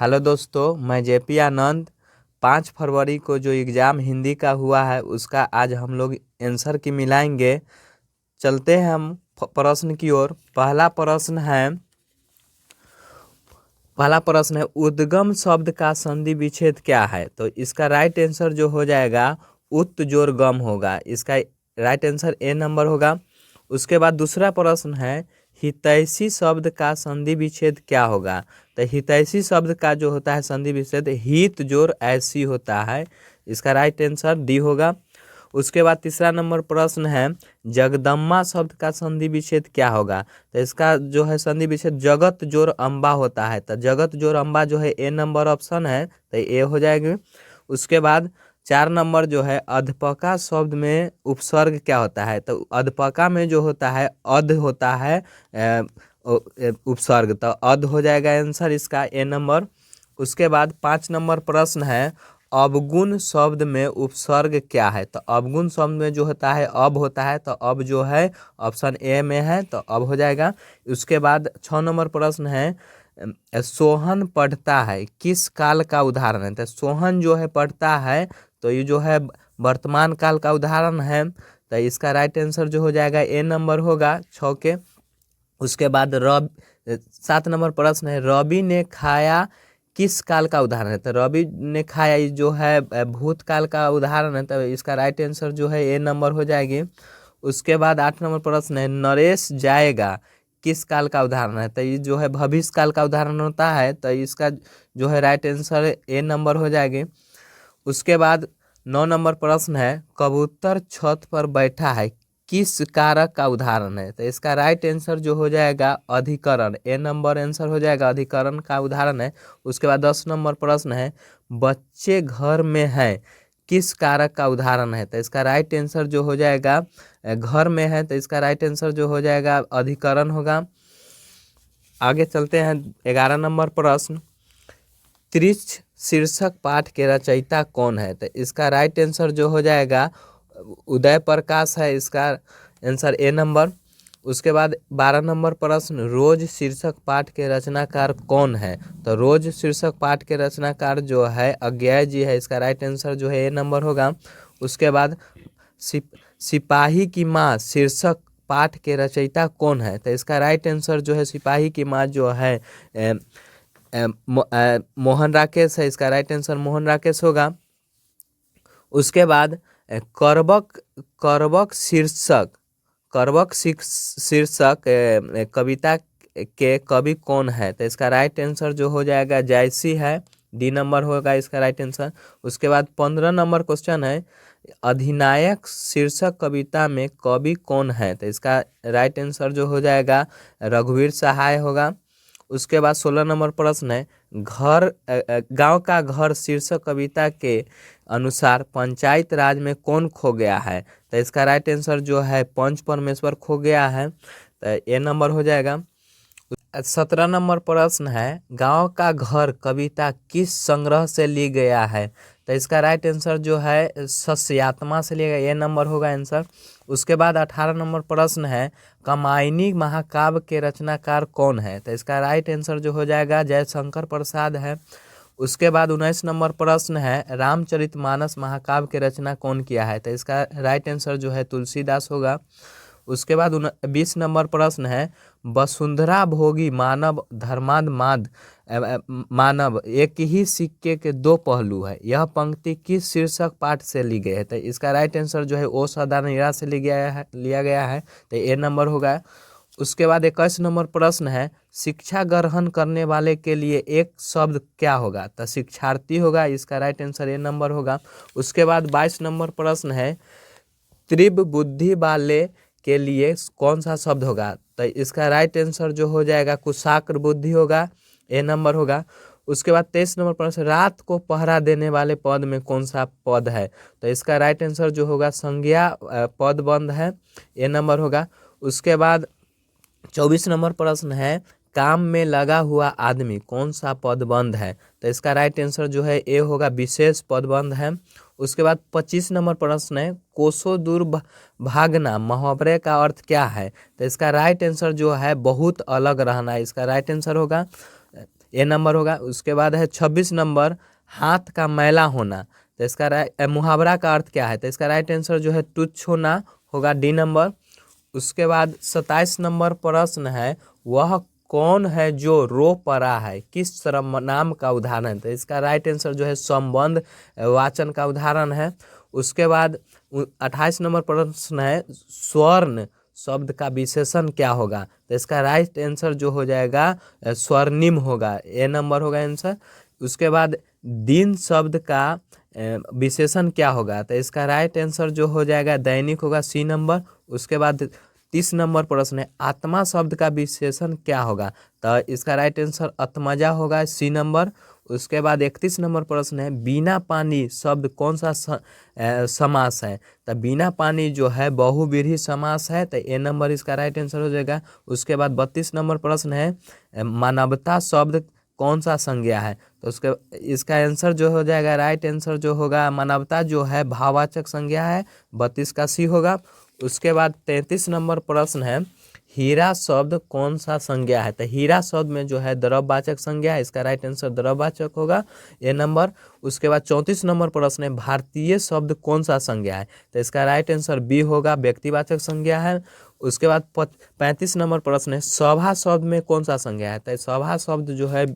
Hello दोस्तों, मैं JP आनंद। 5 फरवरी को जो एग्ज़ाम हिंदी का हुआ है उसका आज हम लोग आंसर की मिलाएंगे। चलते हैं हम प्रश्न की ओर। पहला प्रश्न है उद्गम शब्द का संधि विच्छेद क्या है। तो इसका राइट आंसर जो हो जाएगा उत जोर गम होगा। इसका राइट आंसर ए नंबर होगा। उसके बाद दूसरा प्रश्न है हितैषी शब्द का संधि विच्छेद क्या होगा। तो हितैषी शब्द का जो होता है संधि विच्छेद हित जोर ऐसी होता है। इसका राइट आंसर डी होगा। उसके बाद तीसरा नंबर प्रश्न है जगदम्बा शब्द का संधि विच्छेद क्या होगा। तो इसका जो है संधि विच्छेद जगत जोर अम्बा होता है। तो जगत जोर अम्बा जो है ए नंबर ऑप्शन है, तो ए हो जाएगी। उसके बाद 4 नंबर जो है अध्पका शब्द में उपसर्ग क्या होता है। तो अध्पका में जो होता है अध होता है उपसर्ग, तो अध हो जाएगा आंसर इसका ए नंबर। उसके बाद 5 नंबर प्रश्न है अवगुण शब्द में उपसर्ग क्या है। तो अवगुण शब्द में जो होता है अब होता है, तो अब जो है ऑप्शन ए में है, तो अब हो जाएगा। उसके बाद 6 नंबर प्रश्न है सोहन पढ़ता है किस काल का उदाहरण है। तो सोहन जो है पढ़ता है, तो ये जो है वर्तमान काल का उदाहरण है, तो इसका राइट आंसर जो हो जाएगा ए नंबर होगा 6 के। उसके बाद 7 नंबर प्रश्न है रवि ने खाया किस काल का उदाहरण है। तो रवि ने खाया ये जो है भूतकाल का उदाहरण है, तो इसका राइट आंसर जो है ए नंबर हो जाएगी। उसके बाद 8 नंबर प्रश्न है नरेश जाएगा किस काल का उदाहरण है। तो ये जो है भविष्य काल का उदाहरण होता है, तो इसका जो है राइट आंसर ए नंबर हो जाएगी। उसके बाद 9 नंबर प्रश्न है कबूतर छत पर बैठा है किस कारक का उदाहरण है। तो इसका राइट आंसर जो हो जाएगा अधिकरण, ए नंबर आंसर हो जाएगा, अधिकरण का उदाहरण है। उसके बाद 10 नंबर प्रश्न है बच्चे घर में है किस कारक का उदाहरण है। तो इसका राइट आंसर जो हो जाएगा घर में है, तो इसका राइट आंसर जो हो जाएगा अधिकरण होगा। आगे चलते हैं 11 नंबर प्रश्न त्रिछ शीर्षक पाठ के रचयिता कौन है। तो इसका राइट आंसर जो हो जाएगा उदय प्रकाश है, इसका आंसर ए नंबर। उसके बाद 12 नंबर प्रश्न रोज शीर्षक पाठ के रचनाकार कौन है। तो रोज शीर्षक पाठ के रचनाकार जो है अज्ञेय जी है, इसका राइट आंसर जो है ए नंबर होगा। उसके बाद सिपाही की माँ शीर्षक पाठ के रचयिता कौन है। तो इसका राइट आंसर जो है सिपाही की माँ जो है मोहन राकेश है, इसका राइट आंसर मोहन राकेश होगा। उसके बाद करबक शीर्षक कविता के कवि कौन है। तो इसका राइट आंसर जो हो जाएगा जायसी है, डी नंबर होगा इसका राइट आंसर। उसके बाद 15 नंबर क्वेश्चन है अधिनायक शीर्षक कविता में कवि कौन है। तो इसका राइट आंसर जो हो जाएगा रघुवीर सहाय होगा। उसके बाद 16 नंबर प्रश्न है गांव का घर शीर्षक कविता के अनुसार पंचायत राज में कौन खो गया है। तो इसका राइट आंसर जो है पंच परमेश्वर खो गया है, तो ए नंबर हो जाएगा। 17 नंबर प्रश्न है गांव का घर कविता किस संग्रह से ली गया है। तो इसका राइट आंसर जो है सस्यात्मा से लिया गया, ए नंबर होगा आंसर। उसके बाद 18 नंबर प्रश्न है कामायनी महाकाव्य के रचनाकार कौन है। तो इसका राइट आंसर जो हो जाएगा जयशंकर प्रसाद है। उसके बाद 19 नंबर प्रश्न है रामचरितमानस महाकाव्य के रचना कौन किया है। तो इसका राइट आंसर जो है तुलसीदास होगा। उसके बाद 20 नंबर प्रश्न है वसुंधरा भोगी मानव धर्माद मानव एक ही सिक्के के दो पहलू है, यह पंक्ति किस शीर्षक पाठ से ली गई है। तो इसका राइट आंसर जो है ओ सदानीरा से लिया गया है, तो ए नंबर होगा। उसके बाद 21 नंबर प्रश्न है शिक्षा ग्रहण करने वाले के लिए एक शब्द क्या होगा। तो शिक्षार्थी होगा, इसका राइट आंसर ए नंबर होगा। उसके बाद 22 नंबर प्रश्न है तीव्र बुद्धि वाले के लिए कौन सा शब्द होगा। तो इसका राइट आंसर जो हो जाएगा कुशाग्र बुद्धि होगा, ए नंबर होगा। उसके बाद 23 नंबर प्रश्न रात को पहरा देने वाले पद में कौन सा पद है। तो इसका राइट आंसर जो होगा संज्ञा पद बंद है, ए नंबर होगा। उसके बाद 24 नंबर प्रश्न है काम में लगा हुआ आदमी कौन सा पदबंध है। तो इसका राइट आंसर जो है ए होगा विशेष पदबंध है। उसके बाद 25 नंबर प्रश्न है कोसों दूर भागना मुहावरे का अर्थ क्या है। तो इसका राइट आंसर जो है बहुत अलग रहना, इसका राइट आंसर होगा ए नंबर होगा। उसके बाद है 26 नंबर हाथ का मैला होना, तो इसका मुहावरा का अर्थ क्या है, तो इसका राइट आंसर जो है तुच्छ होना होगा, डी नंबर। उसके बाद 27 नंबर प्रश्न है, वह कौन है जो रो पड़ा है, किस सर्वनाम का उदाहरण है, तो इसका राइट आंसर जो है संबंध वाचन का उदाहरण है। उसके बाद 28 नंबर प्रश्न है, स्वर्ण शब्द का विशेषण क्या होगा, तो इसका राइट आंसर जो हो जाएगा स्वर्णिम होगा, ए नंबर होगा आंसर। उसके बाद दिन शब्द का विशेषण क्या होगा, तो इसका राइट आंसर जो हो जाएगा दैनिक होगा, सी नंबर। उसके बाद 30 नंबर प्रश्न है, आत्मा शब्द का विशेषण क्या होगा, तो इसका राइट आंसर आत्मजा होगा, सी नंबर। उसके बाद 31 नंबर प्रश्न है, बिना पानी शब्द कौन सा समास है, तो बिना पानी जो है बहुव्रीहि समास है, तो ए नंबर इसका राइट आंसर हो जाएगा। उसके बाद 32 नंबर प्रश्न है, मानवता शब्द कौन सा संज्ञा है, तो उसके इसका आंसर जो हो जाएगा राइट आंसर जो होगा मानवता जो है भाववाचक संज्ञा है, 32 का सी होगा। उसके बाद 33 नंबर प्रश्न है, हीरा शब्द कौन सा संज्ञा है, तो हीरा शब्द में जो है द्रव्यवाचक संज्ञा है, इसका राइट आंसर द्रव्यवाचक होगा, ए नंबर। उसके बाद 34 नंबर प्रश्न है, भारतीय शब्द कौन सा संज्ञा है, तो इसका राइट आंसर बी होगा, व्यक्तिवाचक संज्ञा है। उसके बाद 35 नंबर प्रश्न है, सभा शब्द में कौन सा संज्ञा है, तो सभा शब्द जो है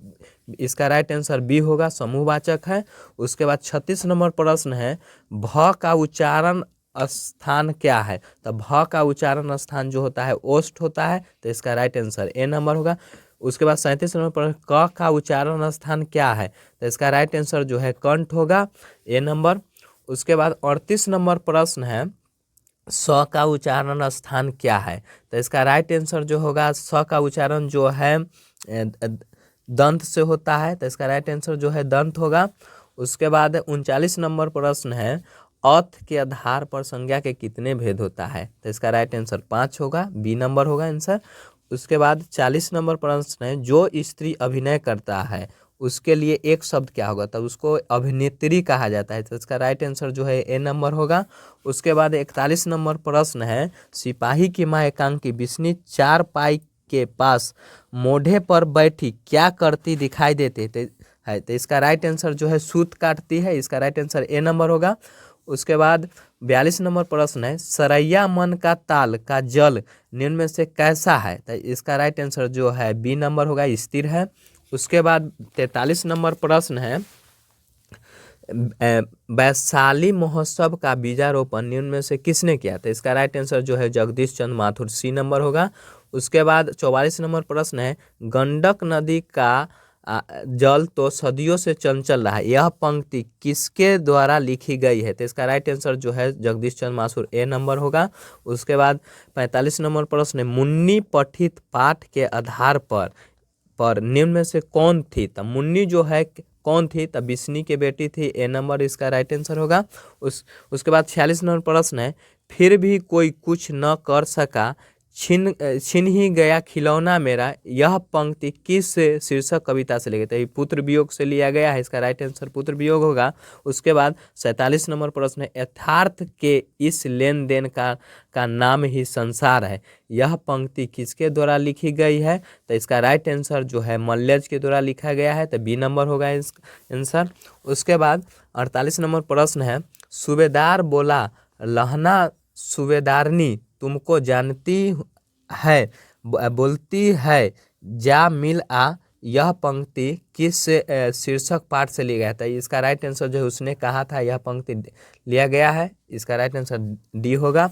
इसका राइट आंसर बी होगा, समूहवाचक है। उसके बाद 36 नंबर प्रश्न है, भ का उच्चारण स्थान क्या है, तो भ का उच्चारण स्थान जो होता है ओष्ठ होता है, तो इसका राइट आंसर ए नंबर होगा। उसके बाद 37 नंबर पर क का उच्चारण स्थान क्या है, तो इसका राइट आंसर जो है कंठ होगा, ए नंबर। उसके बाद 38 नंबर प्रश्न है, स का उच्चारण स्थान क्या है, तो इसका राइट आंसर जो होगा स का उच्चारण जो है दंत से होता है, तो इसका राइट आंसर जो है दंत होगा। उसके बाद 39 नंबर प्रश्न है, अर्थ के आधार पर संज्ञा के कितने भेद होता है, तो इसका राइट आंसर 5 होगा, बी नंबर होगा आंसर। उसके बाद 40 नंबर प्रश्न है, जो स्त्री अभिनय करता है उसके लिए एक शब्द क्या होगा, तब उसको अभिनेत्री कहा जाता है, तो इसका राइट आंसर जो है ए नंबर होगा। उसके बाद 41 नंबर प्रश्न है, सिपाही की माँ एकांकी बिस्नी चार पाई के पास मोढ़े पर बैठी क्या करती दिखाई देते है, तो इसका राइट आंसर जो है सूत काटती है, इसका राइट आंसर ए नंबर होगा। उसके बाद 42 नंबर प्रश्न है, सरैया मन का ताल का जल निम्न में से कैसा है, तो इसका राइट आंसर जो है बी नंबर होगा, स्थिर है। उसके बाद 43 नंबर प्रश्न है, वैशाली महोत्सव का बीजारोपण निम्न में से किसने किया, तो इसका राइट आंसर जो है जगदीश चंद्र माथुर, सी नंबर होगा। उसके बाद 44 नंबर प्रश्न है, गंडक नदी का जल तो सदियों से चंचल रहा है, यह पंक्ति किसके द्वारा लिखी गई है, तो इसका राइट आंसर जो है जगदीश चंद्र माथुर, ए नंबर होगा। उसके बाद 45 नंबर प्रश्न है, मुन्नी पठित पाठ के आधार पर निम्न में से कौन थी, तो मुन्नी जो है कौन थी, तब बिस्नी की बेटी थी, ए नंबर इसका राइट आंसर होगा। उसके बाद 46 नंबर प्रश्न है, फिर भी कोई कुछ न कर सका, छिन ही गया खिलौना मेरा, यह पंक्ति किस शीर्षक कविता से ली गई, तो ये पुत्र वियोग से लिया गया है, इसका राइट आंसर पुत्र वियोग होगा। उसके बाद 47 नंबर प्रश्न है, यथार्थ के इस लेन देन का नाम ही संसार है, यह पंक्ति किसके द्वारा लिखी गई है, तो इसका राइट आंसर जो है मल्लज के द्वारा लिखा गया है, तो बी नंबर होगा आंसर। उसके बाद 48 नंबर प्रश्न है, सूबेदार बोला लहना सूबेदारनी तुमको जानती है बोलती है जा मिल आ, यह पंक्ति किस शीर्षक पाठ से लिया गया था, इसका राइट आंसर जो है उसने कहा था, यह पंक्ति लिया गया है, इसका राइट आंसर डी होगा।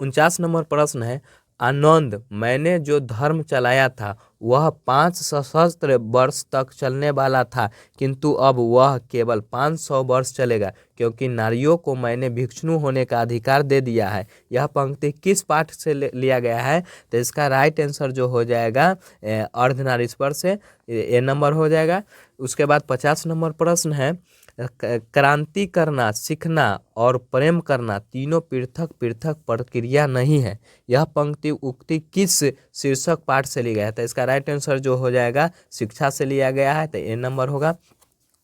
49 नंबर प्रश्न है, आनंद मैंने जो धर्म चलाया था वह 5 सहस्त्र वर्ष तक चलने वाला था, किंतु अब वह केवल 500 वर्ष चलेगा, क्योंकि नारियों को मैंने भिक्षुणी होने का अधिकार दे दिया है, यह पंक्ति किस पाठ से लिया गया है, तो इसका राइट आंसर जो हो जाएगा अर्धनारीश्वर से, ए नंबर हो जाएगा। उसके बाद 50 नंबर प्रश्न है, क्रांति करना, सीखना और प्रेम करना तीनों पृथक पृथक प्रक्रिया नहीं है, यह पंक्ति उक्ति किस शीर्षक पाठ से लिया गया है, तो इसका राइट आंसर जो हो जाएगा शिक्षा से लिया गया है, तो ए नंबर होगा।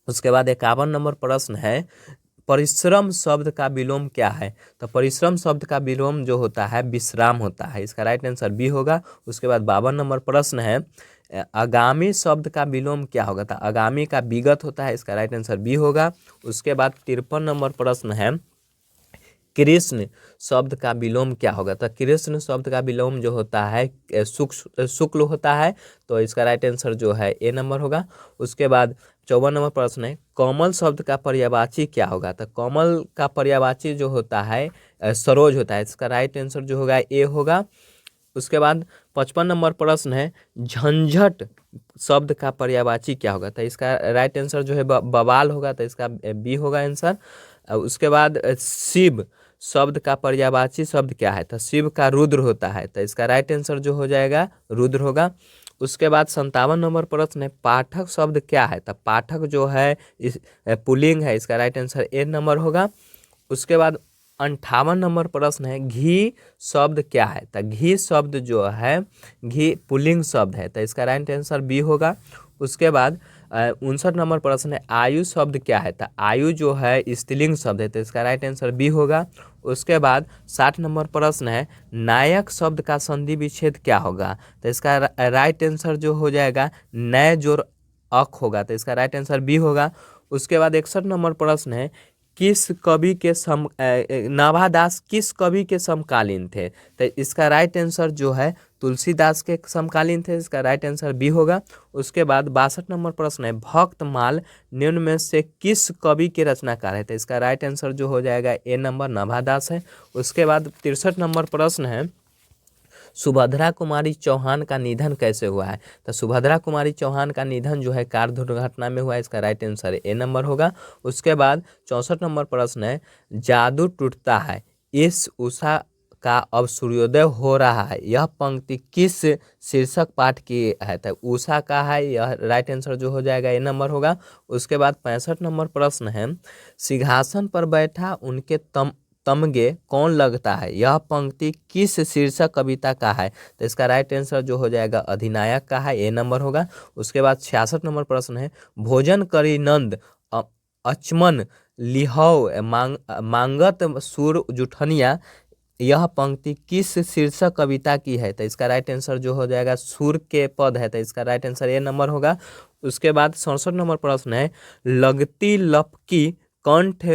उसके बाद 51 नंबर प्रश्न है, परिश्रम शब्द का विलोम क्या है, तो परिश्रम शब्द का विलोम जो होता है विश्राम होता है, इसका राइट आंसर बी होगा। उसके बाद 52 नंबर प्रश्न है, आगामी शब्द का विलोम क्या होगा? तो आगामी का विगत होता है, इसका राइट आंसर बी होगा। उसके बाद 53 नंबर प्रश्न है, कृष्ण शब्द का विलोम क्या होगा? तो कृष्ण शब्द का विलोम जो होता है शुक्ल होता है, तो इसका राइट आंसर जो है ए नंबर होगा। उसके बाद 54 नंबर प्रश्न है, कमल शब्द का पर्यायवाची क्या होगा? तो कमल का पर्यायवाची जो होता है सरोज होता है, इसका राइट आंसर जो होगा ए होगा। उसके बाद 55 नंबर प्रश्न है, झंझट शब्द का पर्यायवाची क्या होगा? तो इसका राइट आंसर जो है बवाल होगा, तो इसका बी होगा आंसर। उसके बाद शिव शब्द का पर्यायवाची शब्द क्या है? तो शिव का रुद्र होता है, तो इसका राइट आंसर जो हो जाएगा रुद्र होगा। उसके बाद 57 नंबर प्रश्न है, पाठक शब्द क्या है? तो पाठक जो है इस पुल्लिंग है, इसका राइट आंसर ए नंबर होगा। उसके बाद 58 नंबर प्रश्न है, घी शब्द क्या है? तो घी शब्द जो है घी पुल्लिंग शब्द है, तो इसका राइट आंसर बी होगा। उसके बाद 59 नंबर प्रश्न है, आयु शब्द क्या है? तो आयु जो है स्त्रीलिंग शब्द है, तो इसका राइट आंसर बी होगा। उसके बाद 60 नंबर प्रश्न है, नायक शब्द का संधि विच्छेद क्या होगा? तो इसका राइट आंसर जो हो जाएगा नय जोड़ अक होगा, तो इसका राइट आंसर बी होगा। उसके बाद 61 नंबर प्रश्न है, किस कवि के नाभादास किस कवि के समकालीन थे? तो इसका राइट आंसर जो है तुलसीदास के समकालीन थे, इसका राइट आंसर बी होगा। उसके बाद 62 नंबर प्रश्न है, भक्तमाल निम्न में से किस कवि के रचनाकार है? तो इसका राइट आंसर जो हो जाएगा ए नंबर नाभादास है। उसके बाद 63 नंबर प्रश्न है, सुभद्रा कुमारी चौहान का निधन कैसे हुआ है? तो सुभद्रा कुमारी चौहान का निधन जो है कार दुर्घटना में हुआ है, इसका राइट आंसर ए नंबर होगा। उसके बाद 64 नंबर प्रश्न है, जादू टूटता है इस उषा का अब सूर्योदय हो रहा है, यह पंक्ति किस शीर्षक पाठ की है? तो उषा का है, यह राइट आंसर जो हो जाएगा ए नंबर होगा। उसके बाद 65 नंबर प्रश्न है, सिंहासन पर बैठा उनके तमगे कौन लगता है, यह पंक्ति किस शीर्षक कविता का है? तो इसका राइट आंसर जो हो जाएगा अधिनायक का है, ए नंबर होगा। उसके बाद 66 नंबर प्रश्न है, भोजन करी नंद अचमन लिहौ मांगत सुर जुठनिया, यह पंक्ति किस शीर्षक कविता की है? तो इसका राइट आंसर जो हो जाएगा सुर के पद है, तो इसका राइट आंसर ए नंबर होगा। उसके बाद 67 नंबर प्रश्न है, लगती लपकी कंठ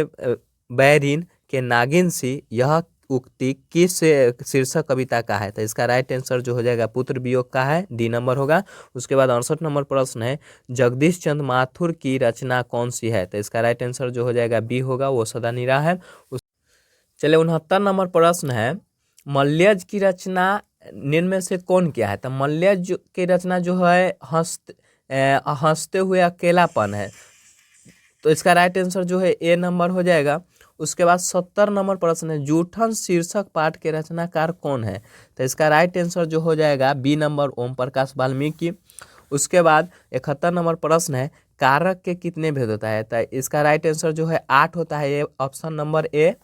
बैरिन के नागिन सी, यह उक्ति किस शीर्षक कविता का है? तो इसका राइट आंसर जो हो जाएगा पुत्र वियोग का है, डी नंबर होगा। उसके बाद 68 नंबर प्रश्न है, जगदीश चंद्र माथुर की रचना कौन सी है? तो इसका राइट आंसर जो हो जाएगा बी होगा, वो सदा निरा है। चलिए 69 नंबर प्रश्न है, मल्यज की रचना निम्न में से कौन किया है? तो मल्यज की रचना जो है हंसते हुए अकेलापन है, तो इसका राइट आंसर जो है ए नंबर हो जाएगा। उसके बाद 70 नंबर प्रश्न है, जूठन शीर्षक पाठ के रचनाकार कौन है? तो इसका राइट आंसर जो हो जाएगा बी नंबर ओम प्रकाश वाल्मीकि। उसके बाद 71 नंबर प्रश्न है, कारक के कितने भेद होता है? तो इसका राइट आंसर जो है 8 होता है, ये ऑप्शन नंबर ए।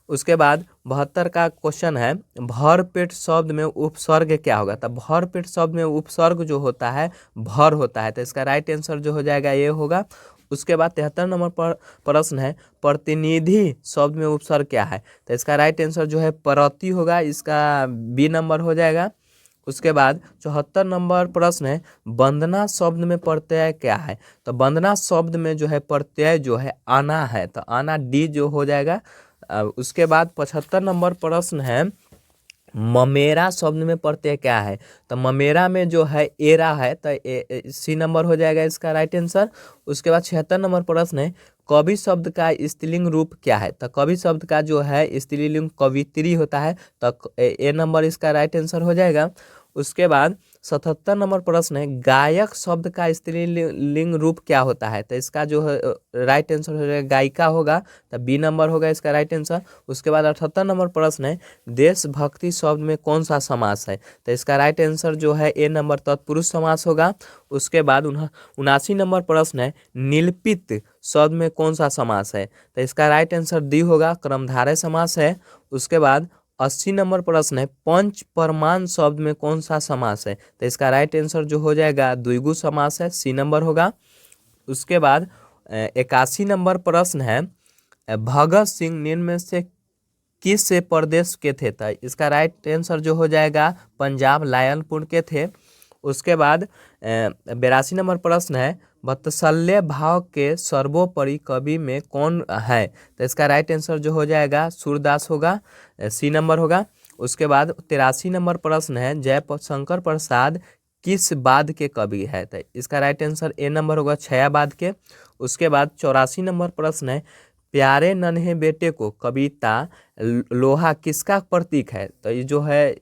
उसके बाद 72 का क्वेश्चन है, भर पेट शब्द में उपसर्ग क्या होगा? तो भर पेट शब्द में उपसर्ग जो होता है भर होता है, तो इसका राइट आंसर जो हो जाएगा ये होगा। उसके बाद 73 नंबर पर प्रश्न है, प्रतिनिधि शब्द में उपसर्ग क्या है? तो इसका राइट आंसर जो है प्रति होगा, इसका बी नंबर हो जाएगा। उसके बाद 74 नंबर प्रश्न है, वंदना शब्द में प्रत्यय क्या है? तो वंदना शब्द में जो है प्रत्यय जो है आना है, तो आना डी जो हो जाएगा। उसके बाद 75 नंबर प्रश्न है, ममेरा शब्द में प्रत्यय क्या है? तो ममेरा में जो है एरा है, तो सी नंबर हो जाएगा इसका राइट आंसर। उसके बाद 76 नंबर प्रश्न है, कवि शब्द का स्त्रीलिंग रूप क्या है? तो कवि शब्द का जो है स्त्रीलिंग कवित्री होता है, तो ए नंबर इसका राइट आंसर हो जाएगा। उसके बाद 77 नंबर प्रश्न है, गायक शब्द का स्त्रीलिंग रूप क्या होता है? तो इसका जो है राइट आंसर हो जाएगा गायिका होगा, तो बी नंबर होगा इसका राइट आंसर। उसके बाद 78 नंबर प्रश्न है, देशभक्ति शब्द में कौन सा समास है? तो इसका राइट आंसर जो है ए नंबर तत्पुरुष समास होगा। उसके बाद 79 नंबर प्रश्न है, निलपित शब्द में कौन सा समास है? तो इसका राइट आंसर डी होगा, क्रमधारय समास है। उसके बाद 80 नंबर प्रश्न है, पंच परमान शब्द में कौन सा समास है? तो इसका राइट आंसर जो हो जाएगा द्विगु समास है, सी नंबर होगा। उसके बाद 81 नंबर प्रश्न है, भगत सिंह निम्न में से किस प्रदेश के थे? तो इसका राइट आंसर जो हो जाएगा पंजाब लायलपुर के थे। उसके बाद 82 नंबर प्रश्न है, वात्सल्य भाव के सर्वोपरि कवि में कौन है? तो इसका राइट आंसर जो हो जाएगा सूरदास होगा, सी नंबर होगा। उसके बाद 83 नंबर प्रश्न है, जयशंकर प्रसाद किस बाद के कवि है? तो इसका राइट आंसर ए नंबर होगा, छयाबाद के। उसके बाद 84 नंबर प्रश्न है, प्यारे नन्हे बेटे को कविता लोहा किसका प्रतीक है? तो ये जो है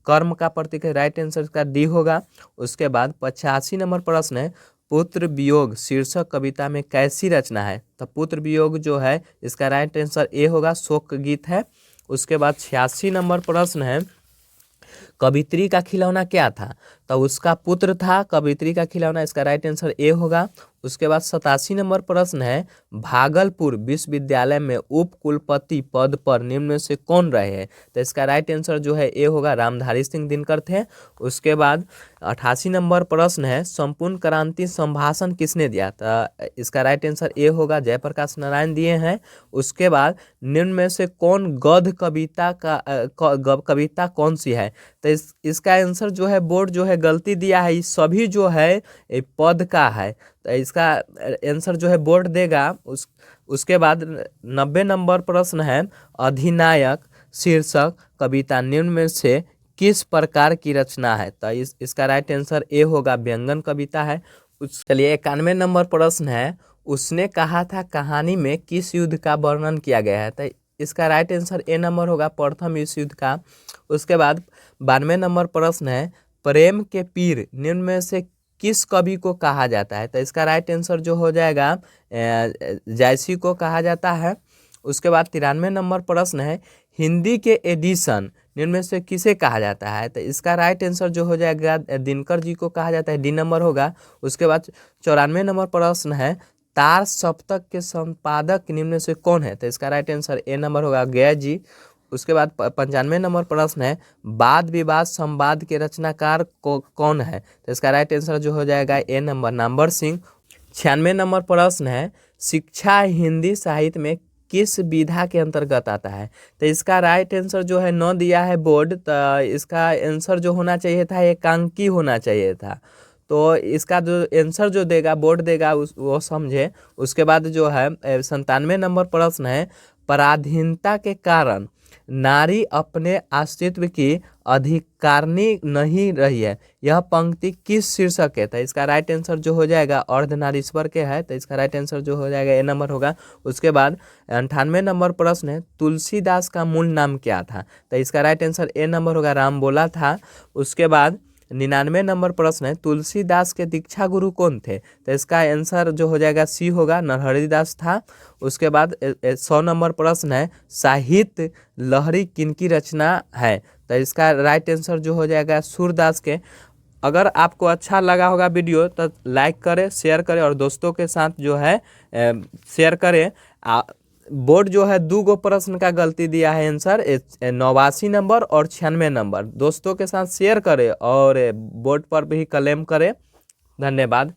कर्म का प्रतीक है, राइट आंसर इसका डी होगा। उसके बाद 85 नंबर प्रश्न है, पुत्र वियोग शीर्षक कविता में कैसी रचना है? तो पुत्र वियोग जो है इसका राइट आंसर ए होगा, शोक गीत है। उसके बाद 86 नंबर प्रश्न है, कवित्री का खिलौना क्या था? तो उसका पुत्र था कवित्री का खिलौना, इसका राइट आंसर ए होगा। उसके बाद 87 नंबर प्रश्न है, भागलपुर विश्वविद्यालय में उप कुलपति पद पर निम्न में से कौन रहे हैं? तो इसका राइट आंसर जो है ए होगा, रामधारी सिंह दिनकर थे। उसके बाद 88 नंबर प्रश्न है, संपूर्ण क्रांति संभाषण किसने दिया? तो इसका राइट आंसर ए होगा, जयप्रकाश नारायण दिए हैं। उसके बाद निम्न में से कौन गद्य कविता कौन सी है? तो इसका आंसर जो है बोर्ड जो है गलती दिया है, इस सभी जो है पद का है, तो इसका आंसर जो है बोर्ड देगा। उसके बाद 90 नंबर प्रश्न है, अधिनायक शीर्षक कविता निम्न में से किस प्रकार की रचना है? तो इसका राइट आंसर ए होगा, व्यंजन कविता है। चलिए 91 नंबर प्रश्न है, उसने कहा था कहानी में किस युद्ध का वर्णन किया गया है? तो इसका राइट आंसर ए नंबर होगा, प्रथम विश्व युद्ध का। उसके बाद 92 नंबर प्रश्न है, प्रेम के पीर निम्न में से किस कवि को कहा जाता है? तो इसका राइट आंसर जो हो जाएगा जायसी को कहा जाता है। उसके बाद 93 नंबर प्रश्न है, हिंदी के एडिशन निम्न में से किसे कहा जाता है? तो इसका राइट आंसर जो हो जाएगा दिनकर जी को कहा जाता है, डी नंबर होगा। उसके बाद 94 नंबर प्रश्न है, तार सप्तक के संपादक निम्न में से कौन है? तो इसका राइट आंसर ए नंबर होगा, गया जी। उसके बाद 95 नंबर प्रश्न है, वाद विवाद संवाद के रचनाकार कौन है? तो इसका राइट आंसर जो हो जाएगा ए नंबर, नामवर सिंह। 96 नंबर प्रश्न है, शिक्षा हिंदी साहित्य में किस विधा के अंतर्गत आता है? तो इसका राइट आंसर जो है न दिया है बोर्ड, तो इसका आंसर जो होना चाहिए था एकांकी होना चाहिए था। तो इसका जो आंसर जो देगा बोर्ड देगा वो समझे। उसके बाद जो है 97 नंबर प्रश्न है, पराधीनता के कारण नारी अपने अस्तित्व की अधिकारिणी नहीं रही है, यह पंक्ति किस शीर्षक है? तो इसका राइट आंसर जो हो जाएगा अर्धनारीश्वर के है, तो इसका राइट आंसर जो हो जाएगा ए नंबर होगा। उसके बाद 98 नंबर प्रश्न है, तुलसीदास का मूल नाम क्या था? तो इसका राइट आंसर ए नंबर होगा, राम बोला था। उसके बाद 99 नंबर प्रश्न है, तुलसीदास के दीक्षा गुरु कौन थे? तो इसका आंसर जो हो जाएगा सी होगा, नरहरि दास था। उसके बाद 100 नंबर प्रश्न है, साहित्य लहरी किनकी रचना है? तो इसका राइट आंसर जो हो जाएगा सूरदास के। अगर आपको अच्छा लगा होगा वीडियो तो लाइक करें, शेयर करें और दोस्तों के साथ जो है शेयर करें। बोर्ड जो है 2 प्रश्न का गलती दिया है आंसर, 89 नंबर और 96 नंबर। दोस्तों के साथ शेयर करें और बोर्ड पर भी क्लेम करें। धन्यवाद।